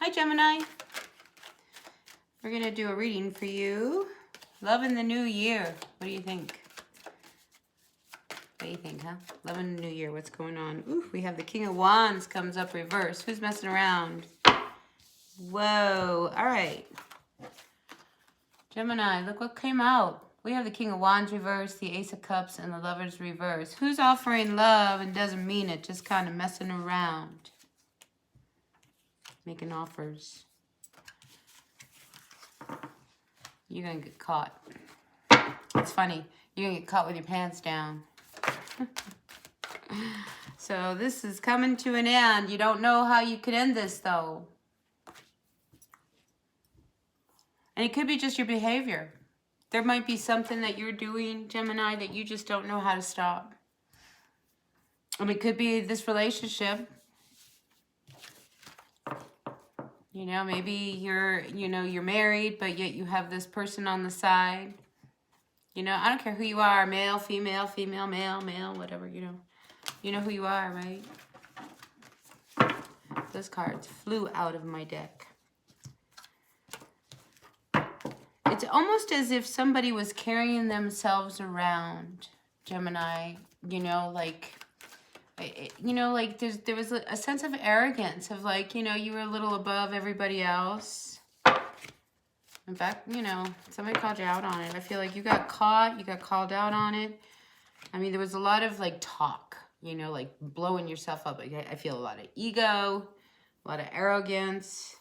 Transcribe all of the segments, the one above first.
Hi, Gemini. We're going to do a reading for you. Love in the new year. What do you think? What do you think, huh? Love in the new year. What's going on? Ooh, we have the King of Wands comes up reverse. Who's messing around? Whoa. All right. Gemini, look what came out. We have the King of Wands reverse, the Ace of Cups, and the Lovers reverse. Who's offering love and doesn't mean it, just kind of messing around? Making offers. You're going to get caught. It's funny. You're going to get caught with your pants down. So this is coming to an end. You don't know how you could end this, though. And it could be just your behavior. There might be something that you're doing, Gemini, that you just don't know how to stop. And it could be this relationship. You know, maybe you're married, but yet you have this person on the side. You know, I don't care who you are, male, female, female, male, male, whatever, you know. You know who you are, right? Those cards flew out of my deck. It's almost as if somebody was carrying themselves around, Gemini, you know, like there was a sense of arrogance of like, you know, you were a little above everybody else. In fact, you know, somebody called you out on it. I feel like you got caught, you got called out on it. I mean, there was a lot of like talk, you know, like blowing yourself up. Like, I feel a lot of ego, a lot of arrogance.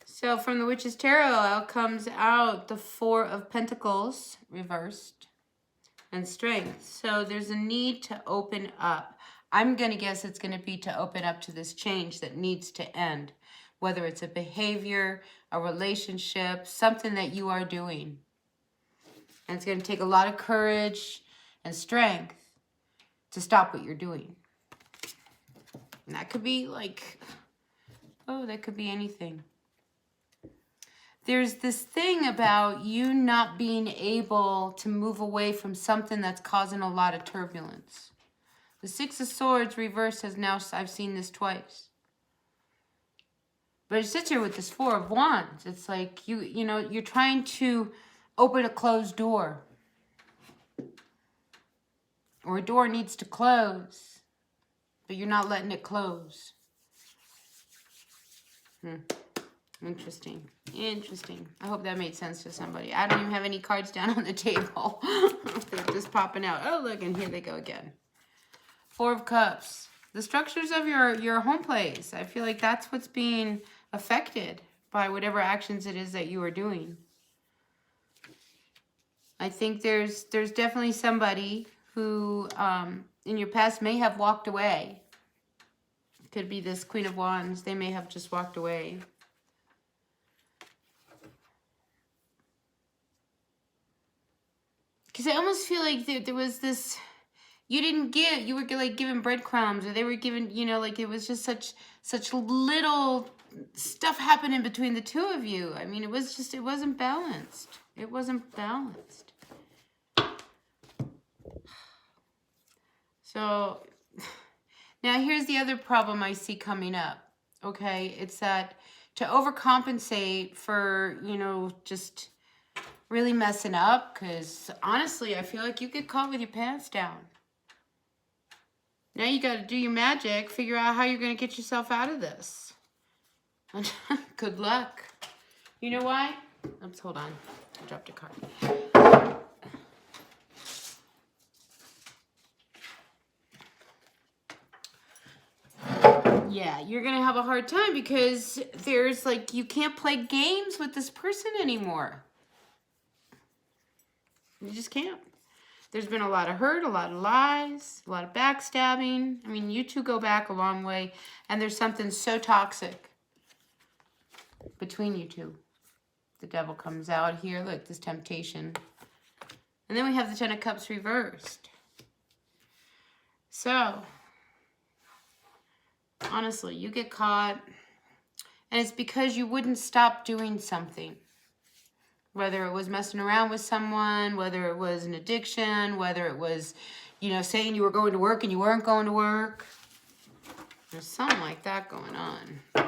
So from the Witch's Tarot comes out the Four of Pentacles reversed and Strength. So there's a need to open up. I'm going to guess it's going to be to open up to this change that needs to end. Whether it's a behavior, a relationship, something that you are doing. And it's going to take a lot of courage and strength to stop what you're doing. And that could be like, oh, that could be anything. There's this thing about you not being able to move away from something that's causing a lot of turbulence. The Six of Swords reversed has now, I've seen this twice. But it sits here with this Four of Wands. It's like, you know, you're trying to open a closed door. Or a door needs to close. But you're not letting it close. Interesting. Interesting. I hope that made sense to somebody. I don't even have any cards down on the table. They're just popping out. Oh, look, and here they go again. Four of Cups. The structures of your home place. I feel like that's what's being affected by whatever actions it is that you are doing. I think there's definitely somebody who in your past may have walked away. Could be this Queen of Wands. They may have just walked away. Because I almost feel like there was this, you didn't give, you were like giving breadcrumbs, or they were giving, you know, like it was just such little stuff happening between the two of you. I mean, it wasn't balanced. It wasn't balanced. So now here's the other problem I see coming up. Okay, it's that to overcompensate for, you know, just really messing up, because honestly, I feel like you get caught with your pants down. Now you got to do your magic, figure out how you're going to get yourself out of this. Good luck. You know why? Oops, hold on. I dropped a card. Yeah, you're going to have a hard time because there's like, you can't play games with this person anymore. You just can't. There's been a lot of hurt, a lot of lies, a lot of backstabbing. I mean, you two go back a long way, and there's something so toxic between you two. The Devil comes out here. Look, this temptation. And then we have the Ten of Cups reversed. So, honestly, you get caught, and it's because you wouldn't stop doing something. Whether it was messing around with someone, whether it was an addiction, whether it was, you know, saying you were going to work and you weren't going to work. There's something like that going on. All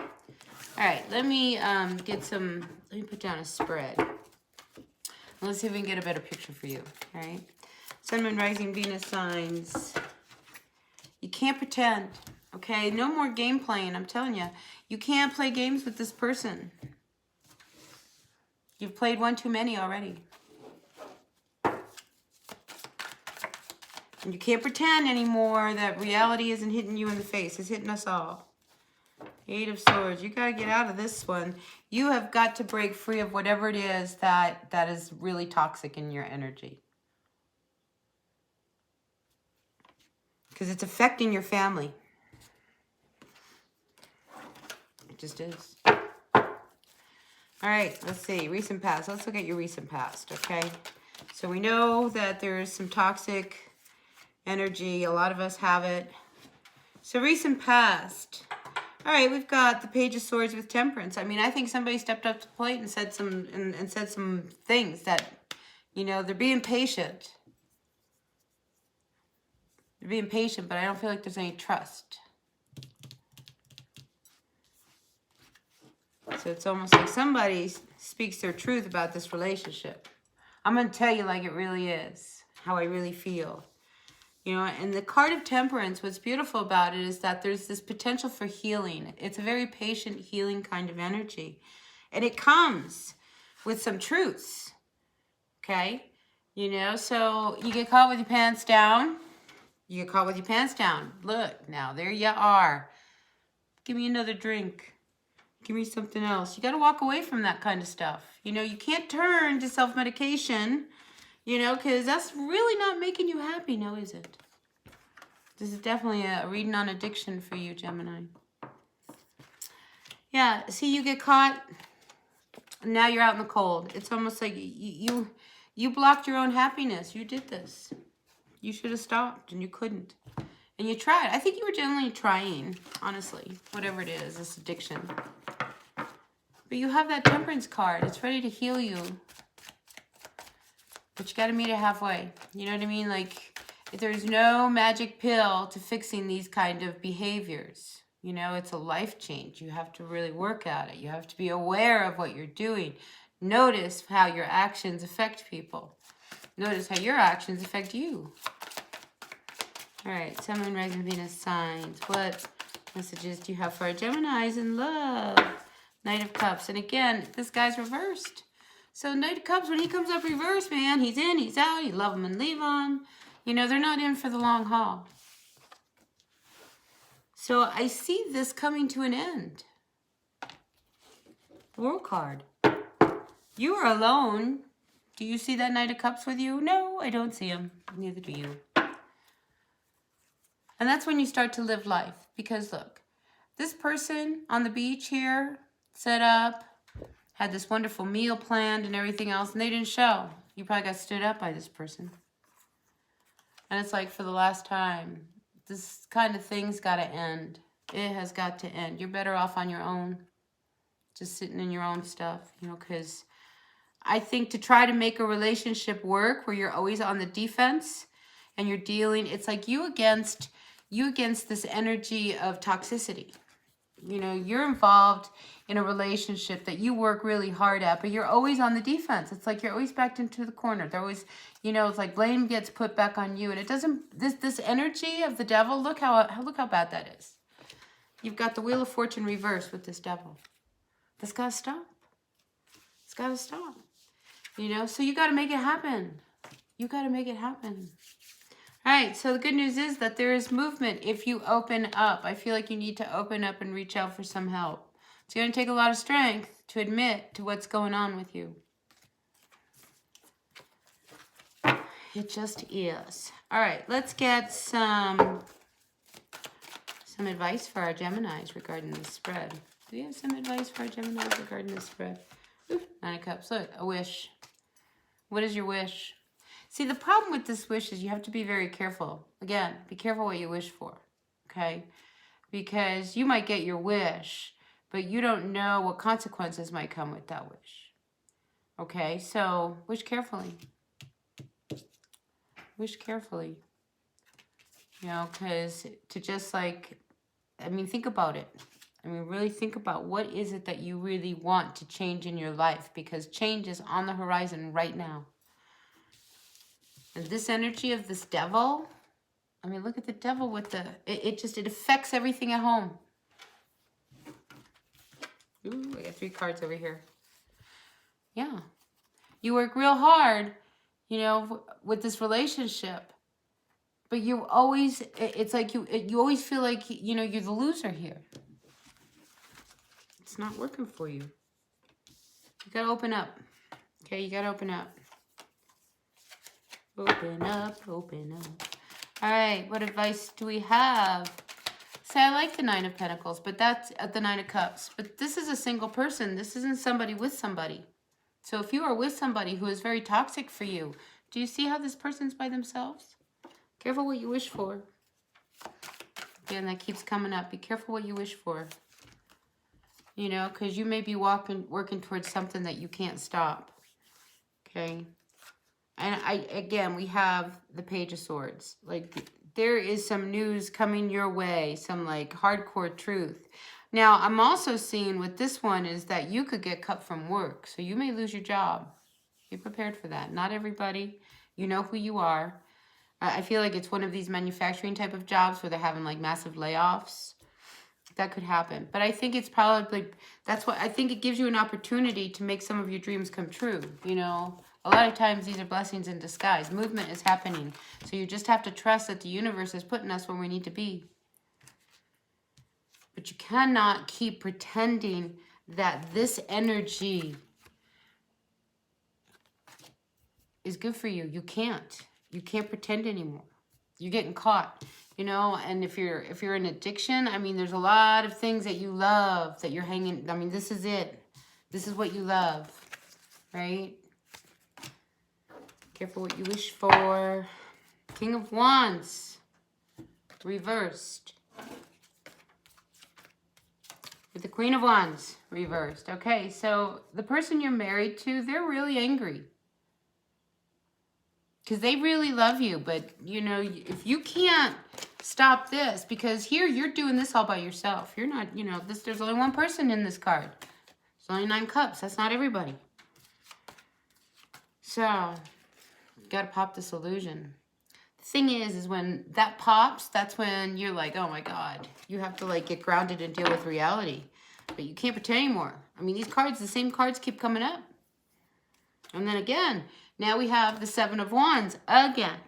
right, let me put down a spread. Let's see if we can get a better picture for you, all right? Sun, Moon, Rising, Venus signs. You can't pretend, okay? No more game playing, I'm telling you. You can't play games with this person. You've played one too many already. And you can't pretend anymore that reality isn't hitting you in the face. It's hitting us all. Eight of Swords. You got to get out of this one. You have got to break free of whatever it is that is really toxic in your energy. Because it's affecting your family. It just is. All right, let's see. Recent past. Let's look at your recent past, okay? So we know that there's some toxic energy. A lot of us have it. So recent past. All right, we've got the Page of Swords with Temperance. I mean, I think somebody stepped up to the plate and said some things that, you know, they're being patient. They're being patient, but I don't feel like there's any trust. So it's almost like somebody speaks their truth about this relationship. I'm going to tell you like it really is, how I really feel. You know, and the card of Temperance, what's beautiful about it is that there's this potential for healing. It's a very patient, healing kind of energy. And it comes with some truths. Okay? You know, so you get caught with your pants down. You get caught with your pants down. Look, now there you are. Give me another drink. Give me something else. You got to walk away from that kind of stuff. You know, you can't turn to self-medication. You know, because that's really not making you happy, now is it? This is definitely a reading on addiction for you, Gemini. Yeah, see, you get caught, and now you're out in the cold. It's almost like you blocked your own happiness. You did this. You should have stopped, and you couldn't. And you tried. I think you were genuinely trying, honestly, whatever it is, this addiction. But you have that Temperance card. It's ready to heal you. But you got to meet it halfway. You know what I mean? Like, if there's no magic pill to fixing these kind of behaviors. You know, it's a life change. You have to really work at it. You have to be aware of what you're doing. Notice how your actions affect people. Notice how your actions affect you. All right, Sun, Moon, Rising, Venus signs. What messages do you have for our Geminis in love? Knight of Cups. And again, this guy's reversed. So Knight of Cups, when he comes up reverse, man, he's in, he's out. You love him and leave him. You know, they're not in for the long haul. So I see this coming to an end. The World card. You are alone. Do you see that Knight of Cups with you? No, I don't see him. Neither do you. And that's when you start to live life. Because look, this person on the beach here, set up, had this wonderful meal planned and everything else, and they didn't show. You probably got stood up by this person. And it's like, for the last time, this kind of thing's got to end. It has got to end. You're better off on your own, just sitting in your own stuff, you know, because I think to try to make a relationship work where you're always on the defense and you're dealing, it's like you against this energy of toxicity. You know, you're involved in a relationship that you work really hard at, but you're always on the defense. It's like you're always backed into the corner. They're always, you know, it's like blame gets put back on you. And it doesn't, this energy of the devil, look how bad that is. You've got the Wheel of Fortune reversed with this devil. This got to stop. It's got to stop. You know, so you got to make it happen. You got to make it happen. All right, so the good news is that there is movement if you open up. I feel like you need to open up and reach out for some help. It's going to take a lot of strength to admit to what's going on with you. It just is. All right, let's get some advice for our Geminis regarding this spread. Do we have some advice for our Geminis regarding this spread? Ooh, Nine of Cups. Look, a wish. What is your wish? See, the problem with this wish is you have to be very careful. Again, be careful what you wish for, okay? Because you might get your wish, but you don't know what consequences might come with that wish. Okay, so wish carefully. Wish carefully. You know, because to just like I mean, think about it. I mean, really think about what is it that you really want to change in your life, because change is on the horizon right now. And this energy of this devil, I mean, look at the devil with the, it affects everything at home. Ooh, I got 3 cards over here. Yeah. You work real hard, you know, with this relationship. But you always, it's like you always feel like, you know, you're the loser here. It's not working for you. You got to open up. Okay, you got to open up. Open up, open up. All right, what advice do we have? Say, I like the 9 of Pentacles, but that's at the 9 of Cups. But this is a single person. This isn't somebody with somebody. So if you are with somebody who is very toxic for you, do you see how this person's by themselves? Careful what you wish for. Again, that keeps coming up. Be careful what you wish for. You know, because you may be working towards something that you can't stop. Okay? And again, we have the Page of Swords. Like, there is some news coming your way. Some, like, hardcore truth. Now, I'm also seeing with this one is that you could get cut from work. So you may lose your job. Be prepared for that. Not everybody. You know who you are. I feel like it's one of these manufacturing type of jobs where they're having like massive layoffs. That could happen. But I think it's probably, that's what, I think it gives you an opportunity to make some of your dreams come true. You know, a lot of times these are blessings in disguise. Movement is happening. So you just have to trust that the universe is putting us where we need to be. But you cannot keep pretending that this energy is good for you. You can't. You can't pretend anymore. You're getting caught, you know. And if you're in addiction, I mean, there's a lot of things that you love that you're hanging. I mean, this is it. This is what you love, right? Careful what you wish for. King of Wands, reversed. With the Queen of Wands, reversed. Okay, so the person you're married to, they're really angry. Because they really love you, but, you know, if you can't stop this, because here you're doing this all by yourself. You're not, you know, there's only one person in this card. There's only 9 cups. That's not everybody. So, you got to pop this illusion. The thing is when that pops, that's when you're like, oh my God. You have to, like, get grounded and deal with reality. But you can't pretend anymore. I mean, these cards, the same cards keep coming up. And then again, now we have the 7 of Wands again,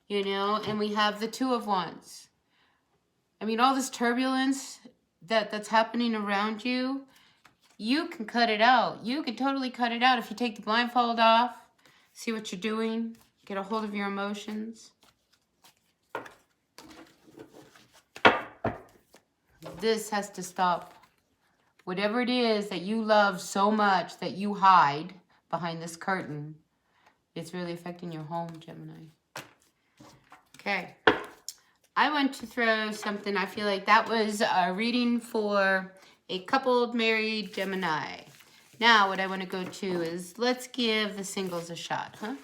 you know, and we have the 2 of Wands. I mean, all this turbulence that's happening around you, you can cut it out. You can totally cut it out if you take the blindfold off, see what you're doing, get a hold of your emotions. This has to stop. Whatever it is that you love so much that you hide behind this curtain, it's really affecting your home, Gemini. Okay. I want to throw something. I feel like that was a reading for a coupled married Gemini. Now, what I want to go to is let's give the singles a shot, huh?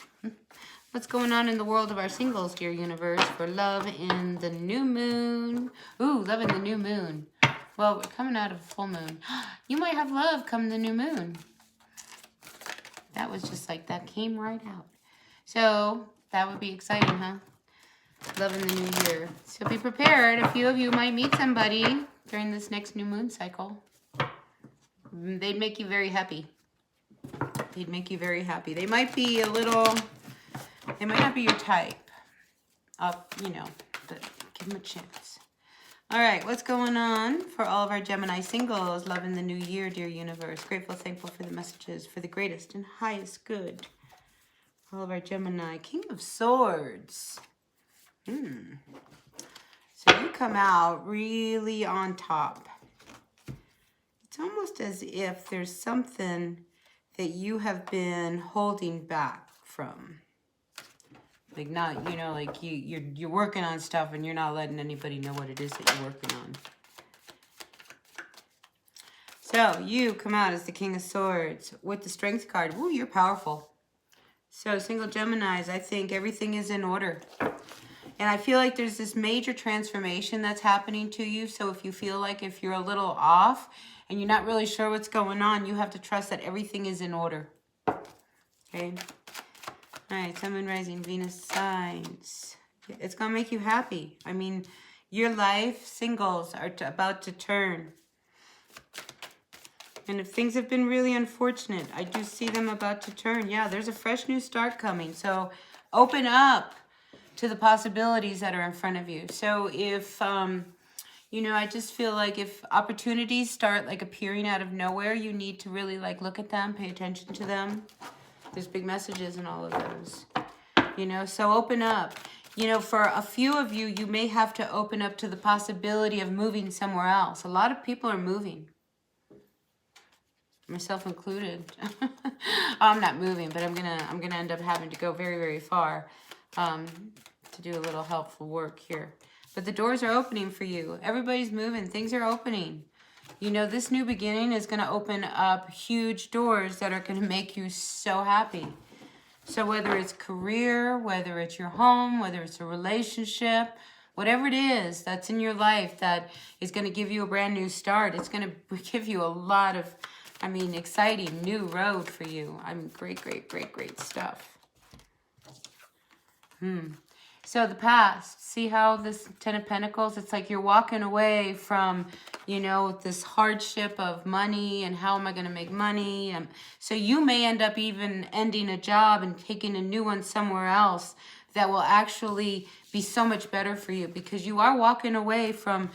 What's going on in the world of our singles, dear universe, for love in the new moon? Ooh, love in the new moon. Well, we're coming out of full moon. You might have love come the new moon. That was just like, that came right out. So, that would be exciting, huh? Love in the new year. So be prepared. A few of you might meet somebody during this next new moon cycle. They'd make you very happy. They'd make you very happy. They might be a little, they might not be your type. You know, but give them a chance. All right, what's going on for all of our Gemini singles? Love in the new year, dear universe. Grateful, thankful for the messages, for the greatest and highest good. All of our Gemini. King of Swords. So you come out really on top. It's almost as if there's something that you have been holding back from. Like not, you know, like you're working on stuff and you're not letting anybody know what it is that you're working on. So you come out as the King of Swords with the Strength card. Ooh, you're powerful. So single Geminis, I think everything is in order. And I feel like there's this major transformation that's happening to you. So if you feel like if you're a little off and you're not really sure what's going on, you have to trust that everything is in order. Okay. All right, Sun, Moon, Rising, Venus signs. It's going to make you happy. I mean, your life singles are about to turn. And if things have been really unfortunate, I do see them about to turn. Yeah, there's a fresh new start coming. So open up to the possibilities that are in front of you. So if, you know, I just feel like if opportunities start like appearing out of nowhere, you need to really like look at them, pay attention to them. There's big messages in all of those, you know, so open up. You know, for a few of you, you may have to open up to the possibility of moving somewhere else. A lot of people are moving. Myself included. I'm not moving, but I'm gonna end up having to go very, very far to do a little helpful work here. But the doors are opening for you. Everybody's moving. Things are opening. You know, this new beginning is going to open up huge doors that are going to make you so happy. So whether it's career, whether it's your home, whether it's a relationship, whatever it is that's in your life that is going to give you a brand new start, it's going to give you a lot of, I mean, exciting new road for you. I mean, great, great, great, great stuff. So the past, see how this Ten of Pentacles, it's like you're walking away from, you know, this hardship of money and how am I going to make money? So you may end up even ending a job and taking a new one somewhere else that will actually be so much better for you because you are walking away from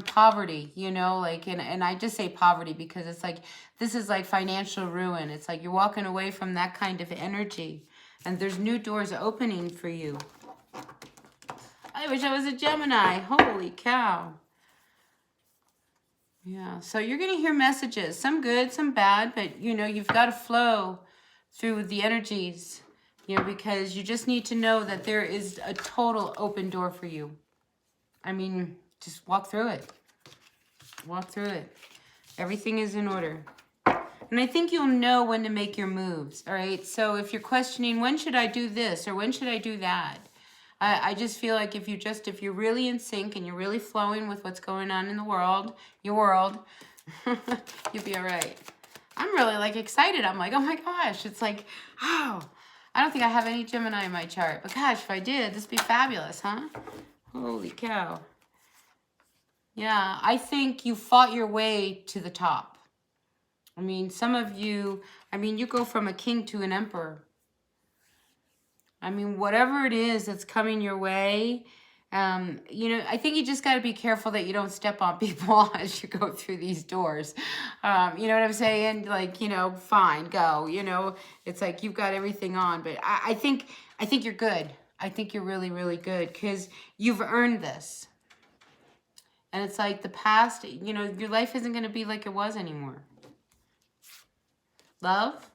poverty, you know, like, and I just say poverty because it's like, this is like financial ruin. It's like you're walking away from that kind of energy and there's new doors opening for you. I wish I was a Gemini. Holy cow. Yeah, so you're going to hear messages. Some good, some bad, but, you know, you've got to flow through the energies, you know, because you just need to know that there is a total open door for you. I mean, just walk through it. Walk through it. Everything is in order. And I think you'll know when to make your moves, all right? So if you're questioning, when should I do this or when should I do that? I just feel like if you're really in sync and you're really flowing with what's going on in the world, your world, you'll be all right. I'm really like excited. I'm like, oh my gosh, it's like, wow. I don't think I have any Gemini in my chart, but gosh, if I did, this would be fabulous, huh? Holy cow. Yeah, I think you fought your way to the top. I mean, some of you, I mean, you go from a king to an emperor. I mean, whatever it is that's coming your way, you know, I think you just got to be careful that you don't step on people as you go through these doors. You know what I'm saying? Like, you know, fine, go. You know, it's like you've got everything on. But I think you're good. I think you're really, really good because you've earned this. And it's like the past, you know, your life isn't going to be like it was anymore. Love.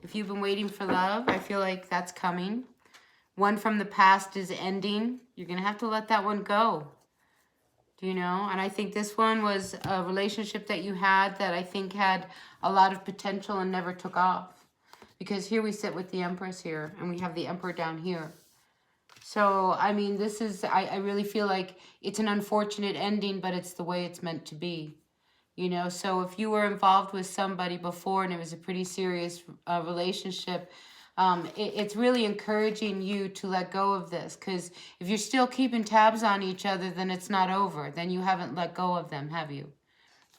If you've been waiting for love, I feel like that's coming. One from the past is ending. You're going to have to let that one go. Do you know? And I think this one was a relationship that you had that I think had a lot of potential and never took off. Because here we sit with the Empress here, and we have the Emperor down here. So, I mean, this is, I really feel like it's an unfortunate ending, but it's the way it's meant to be. You know, so if you were involved with somebody before and it was a pretty serious relationship, it's really encouraging you to let go of this. Because if you're still keeping tabs on each other, then it's not over. Then you haven't let go of them, have you?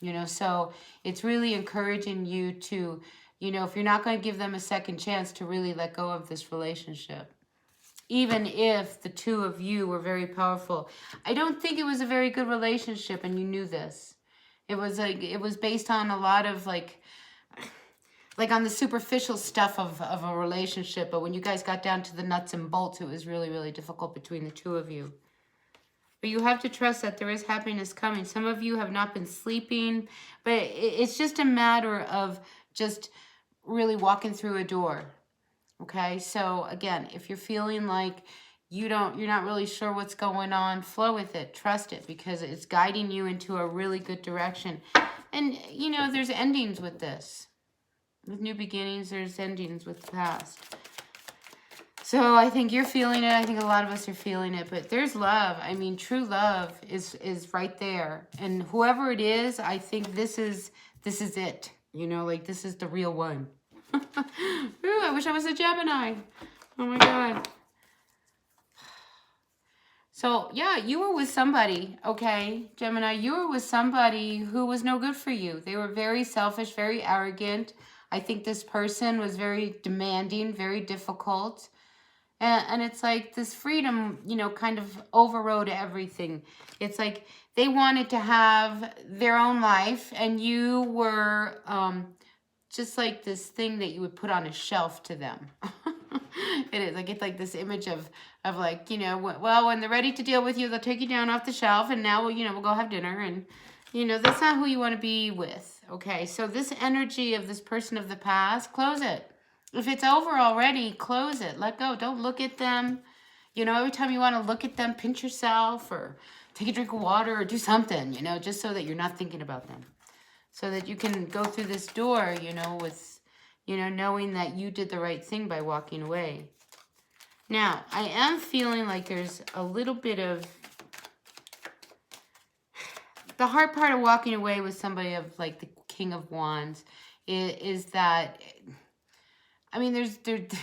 You know, so it's really encouraging you to, you know, if you're not going to give them a second chance, to really let go of this relationship. Even if the two of you were very powerful. I don't think it was a very good relationship, and you knew this. It was like, it was based on a lot of like on the superficial stuff of a relationship. But when you guys got down to the nuts and bolts, it was really, really difficult between the two of you. But you have to trust that there is happiness coming. Some of you have not been sleeping, but it's just a matter of just really walking through a door. Okay, so again, if you're feeling like you're not really sure what's going on, flow with it, trust it, because it's guiding you into a really good direction. And, you know, there's endings with this. With new beginnings, there's endings with the past. So I think you're feeling it. I think a lot of us are feeling it. But there's love. I mean, true love is right there. And whoever it is, I think this is it. You know, like this is the real one. Ooh, I wish I was a Gemini. Oh my God. So yeah, you were with somebody, okay, Gemini. You were with somebody who was no good for you. They were very selfish, very arrogant. I think this person was very demanding, very difficult. And it's like this freedom, you know, kind of overrode everything. It's like they wanted to have their own life, and you were just like this thing that you would put on a shelf to them. It is like, it's like this image of like, you know, well, when they're ready to deal with you, they'll take you down off the shelf, and now, you know, we'll go have dinner. And, you know, that's not who you want to be with. Okay, so this energy of this person of the past, close it. If it's over already, close it. Let go. Don't look at them. You know, every time you want to look at them, pinch yourself or take a drink of water or do something, you know, just so that you're not thinking about them. So that you can go through this door, you know, with, you know, knowing that you did the right thing by walking away. Now, I am feeling like there's a little bit of... The hard part of walking away with somebody of like the King of Wands is that... I mean, it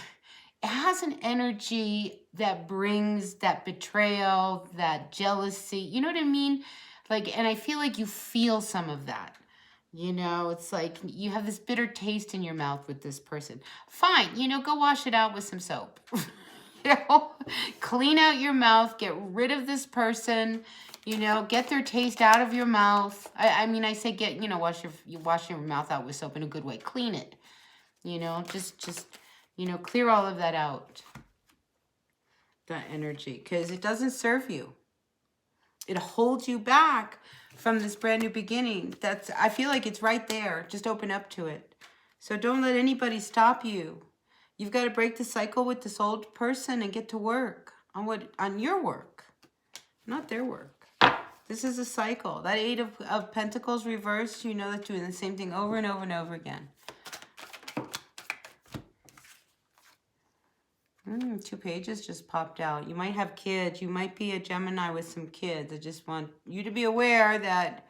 has an energy that brings that betrayal, that jealousy. You know what I mean? Like, and I feel like you feel some of that. You know, it's like you have this bitter taste in your mouth with this person. Fine, you know, go wash it out with some soap. You know, clean out your mouth, get rid of this person. You know, get their taste out of your mouth. I mean, I say get, you know, wash your mouth out with soap in a good way. Clean it. You know, just, you know, clear all of that out. That energy, because it doesn't serve you. It holds you back from this brand new beginning. I feel like it's right there. Just open up to it. So don't let anybody stop you. You've got to break the cycle with this old person and get to work on your work, not their work. This is a cycle. That Eight of Pentacles reversed, you know, that's doing the same thing over and over and over again. 2 pages just popped out. You might have kids. You might be a Gemini with some kids. I just want you to be aware that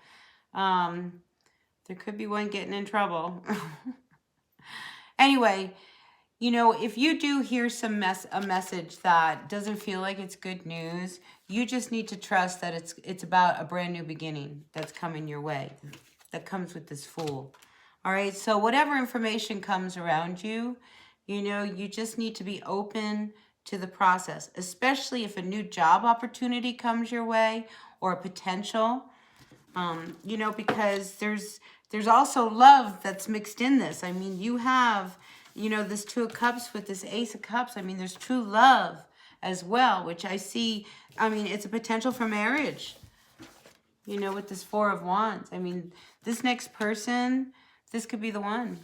there could be one getting in trouble. Anyway, you know, if you do hear a message that doesn't feel like it's good news, you just need to trust that it's about a brand new beginning that's coming your way, that comes with this Fool. All right, so whatever information comes around you, you know, you just need to be open to the process, especially if a new job opportunity comes your way or a potential, you know, because there's also love that's mixed in this. I mean, you have, you know, this 2 of Cups with this Ace of Cups. I mean, there's true love as well, which I see. I mean, it's a potential for marriage, you know, with this 4 of Wands. I mean, this next person, this could be the one.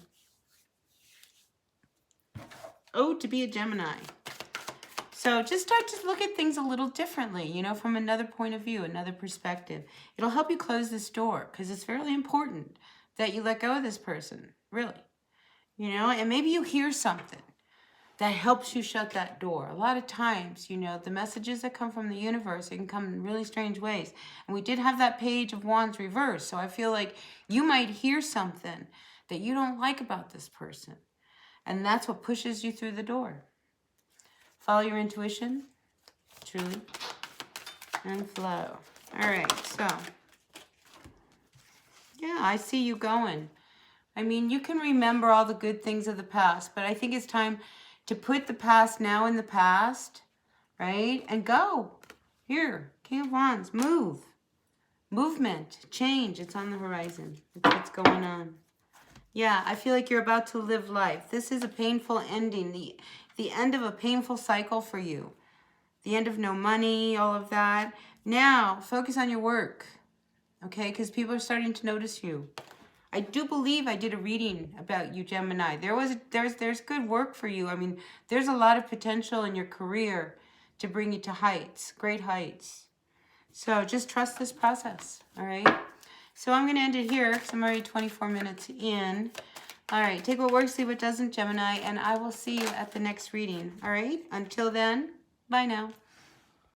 Oh, to be a Gemini. So just start to look at things a little differently, you know, from another point of view, another perspective. It'll help you close this door because it's really important that you let go of this person, really. You know, and maybe you hear something that helps you shut that door. A lot of times, you know, the messages that come from the universe, it can come in really strange ways. And we did have that Page of Wands reversed. So I feel like you might hear something that you don't like about this person. And that's what pushes you through the door. Follow your intuition, truly, and flow. All right, so, yeah, I see you going. I mean, you can remember all the good things of the past, but I think it's time to put the past now in the past, right? And go. Here, King of Wands, move. Movement, change, it's on the horizon. It's what's going on. Yeah, I feel like you're about to live life. This is a painful ending, the end of a painful cycle for you. The end of no money, all of that. Now, focus on your work, okay? Because people are starting to notice you. I do believe I did a reading about you, Gemini. There's good work for you. I mean, there's a lot of potential in your career to bring you to heights, great heights. So just trust this process, all right? So I'm going to end it here because I'm already 24 minutes in. All right, take what works, leave what doesn't, Gemini, and I will see you at the next reading. All right, until then, bye now.